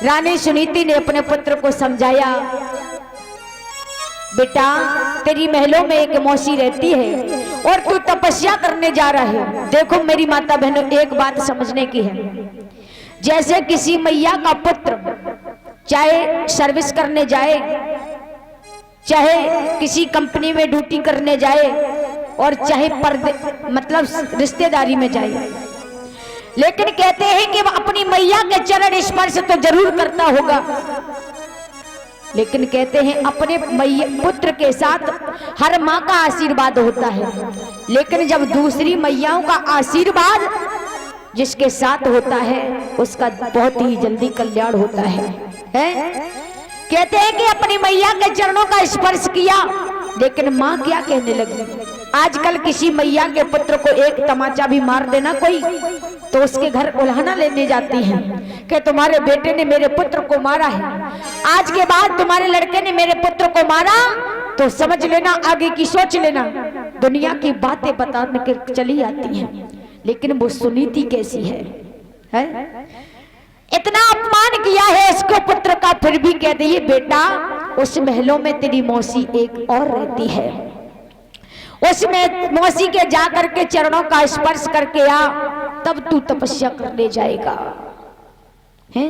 रानी सुनीति ने अपने पुत्र को समझाया, बेटा तेरी महलों में एक मौसी रहती है और तू तपस्या करने जा रहा है। देखो मेरी माता बहनों, एक बात समझने की है, जैसे किसी मैया का पुत्र चाहे सर्विस करने जाए, चाहे किसी कंपनी में ड्यूटी करने जाए और चाहे मतलब रिश्तेदारी में जाए, लेकिन कहते हैं कि वह अपनी मैया के चरण स्पर्श तो जरूर करता होगा, लेकिन कहते हैं अपने पुत्र के साथ हर माँ का आशीर्वाद होता है, लेकिन जब दूसरी मैयाओं का आशीर्वाद जिसके साथ होता है उसका बहुत ही जल्दी कल्याण होता है? कहते हैं कि अपनी मैया के चरणों का स्पर्श किया, लेकिन माँ क्या कहने लगी? आजकल किसी मैया के पुत्र को एक तमाचा भी मार देना कोई, तो उसके घर उल्हाना लेने जाती हैं कि तुम्हारे बेटे ने मेरे पुत्र को मारा है, आज के बाद तुम्हारे लड़के ने मेरे पुत्र को मारा तो समझ लेना, आगे की सोच लेना। दुनिया की बातें बताने के चली आती हैं, लेकिन वो सुनीति कैसी है? इतना अपमान किया है इसको पुत्र का, फिर भी कहते हैं बेटा उस महलों में तेरी मौसी एक और रहती है, उसमें मौसी के जाकर के चरणों का स्पर्श करके आ, तब तू तपस्या करने जाएगा। हैं?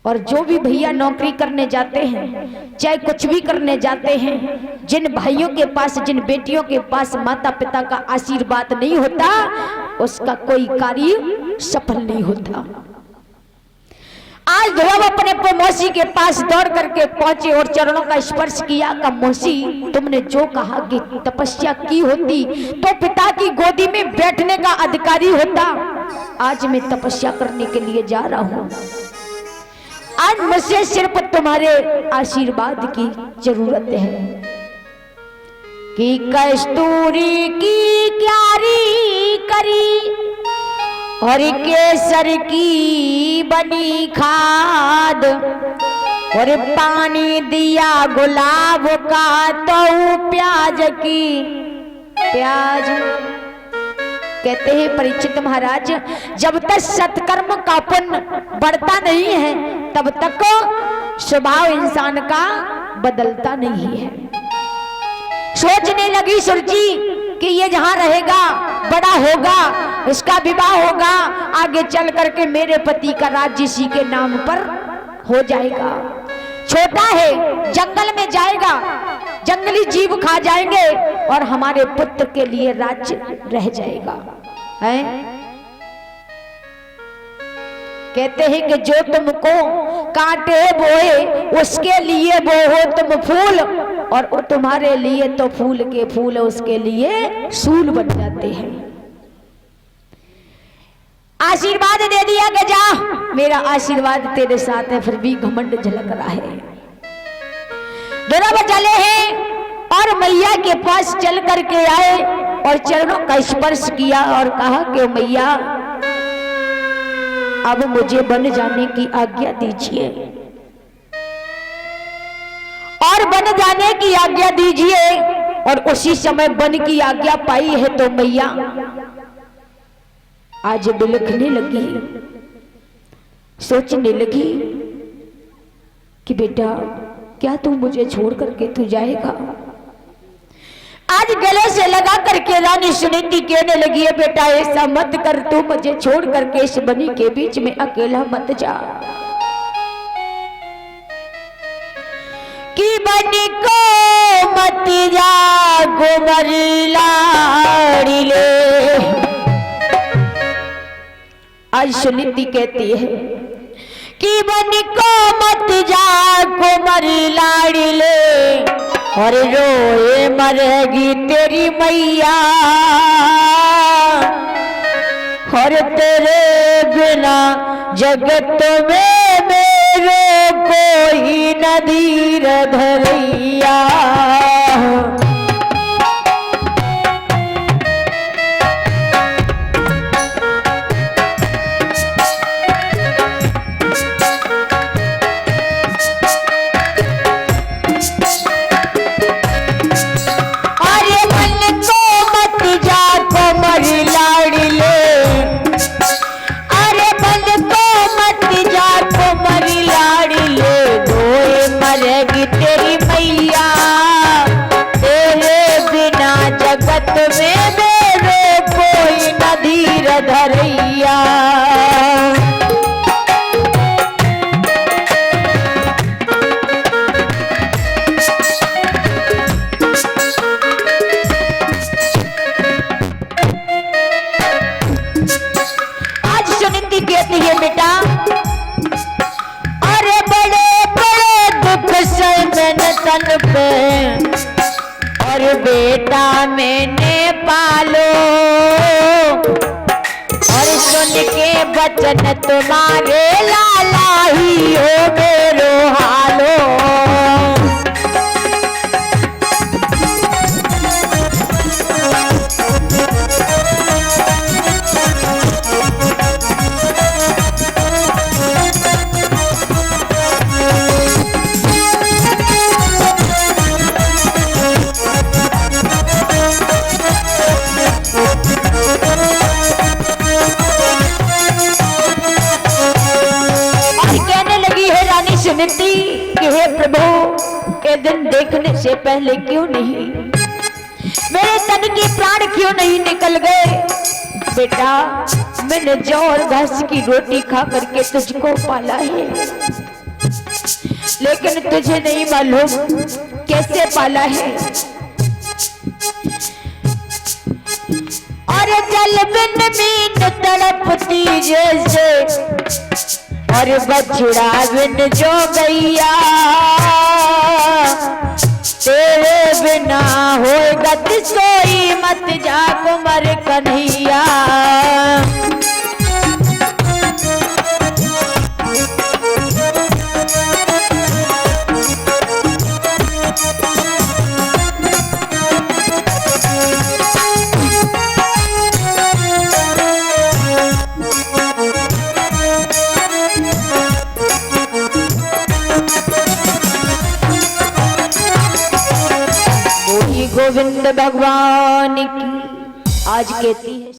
और जो भी भैया नौकरी करने जाते हैं, चाहे कुछ भी करने जाते हैं, जिन भाइयों के पास, जिन बेटियों के पास माता पिता का आशीर्वाद नहीं होता, उसका कोई कार्य सफल नहीं होता। आज ध्रुव अपने मौसी के पास दौड़ करके पहुंचे और चरणों का स्पर्श किया। का मौसी तुमने जो कहा कि तपस्या की होती तो पिता की गोदी में बैठने का अधिकारी होता, आज मैं तपस्या करने के लिए जा रहा हूं, आज मुझे सिर्फ तुम्हारे आशीर्वाद की जरूरत है कि कस्तूरी की क्यारी करी और केसर की बनी खाद और पानी दिया गुलाब का तो प्याज की प्याज। कहते हैं परीक्षित महाराज, जब तक सत्कर्म का पुण्य बढ़ता नहीं है तब तक स्वभाव इंसान का बदलता नहीं है। सोचने लगी सुरजी कि ये जहां रहेगा बड़ा होगा, इसका विवाह होगा, आगे चल करके मेरे पति का राज्य इसी के नाम पर हो जाएगा। छोटा है, जंगल में जाएगा, जंगली जीव खा जाएंगे और हमारे पुत्र के लिए राज्य रह जाएगा। है? कहते हैं कि जो तुमको कांटे बोए उसके लिए वो हो तुम फूल, और तुम्हारे लिए तो फूल के फूल उसके लिए सूल बन जाते हैं। आशीर्वाद दे दिया कि जा, मेरा आशीर्वाद तेरे साथ है, फिर भी घमंड झलक रहा है। दोनों चले हैं और मैया के पास चल करके आए और चरणों का स्पर्श किया और कहा कि मैया अब मुझे बन जाने की आज्ञा दीजिए, और बन जाने की आज्ञा दीजिए। और उसी समय बन की आज्ञा पाई है तो मैया आज बिलखने लगी, सोचने लगी कि बेटा क्या तू मुझे छोड़ करके तू जाएगा? आज गले से लगा करके रानी सुनीति कहने लगी है, बेटा ऐसा मत कर, तू मुझे छोड़ करके इस बनी के बीच में अकेला मत जा। कि बनी को मत जा गोमरी लाड़ी ले। आज सुनीति कहती है कि बनी को मत जा गोमरी लाड़ी ले, और रोए मरेगी तेरी मैया, और तेरे बिना जगत में मेरे कोई न धीर धरैया। लाड़ी ले, अरे बल को मत जा विनती कि हे प्रभु के दिन देखने से पहले क्यों नहीं मेरे तन के प्राण क्यों नहीं निकल गए। बेटा मैंने जौ और घास की रोटी खा करके तुझको पाला है, लेकिन तुझे नहीं मालूम कैसे पाला है। और जल बिन मीन तड़पती जैसे, और बछड़ा बिन जो गैया, तेरे बिना होएगा सोई मत जा कुंवर कन्हैया। गोविंद भगवान की आज कहती है।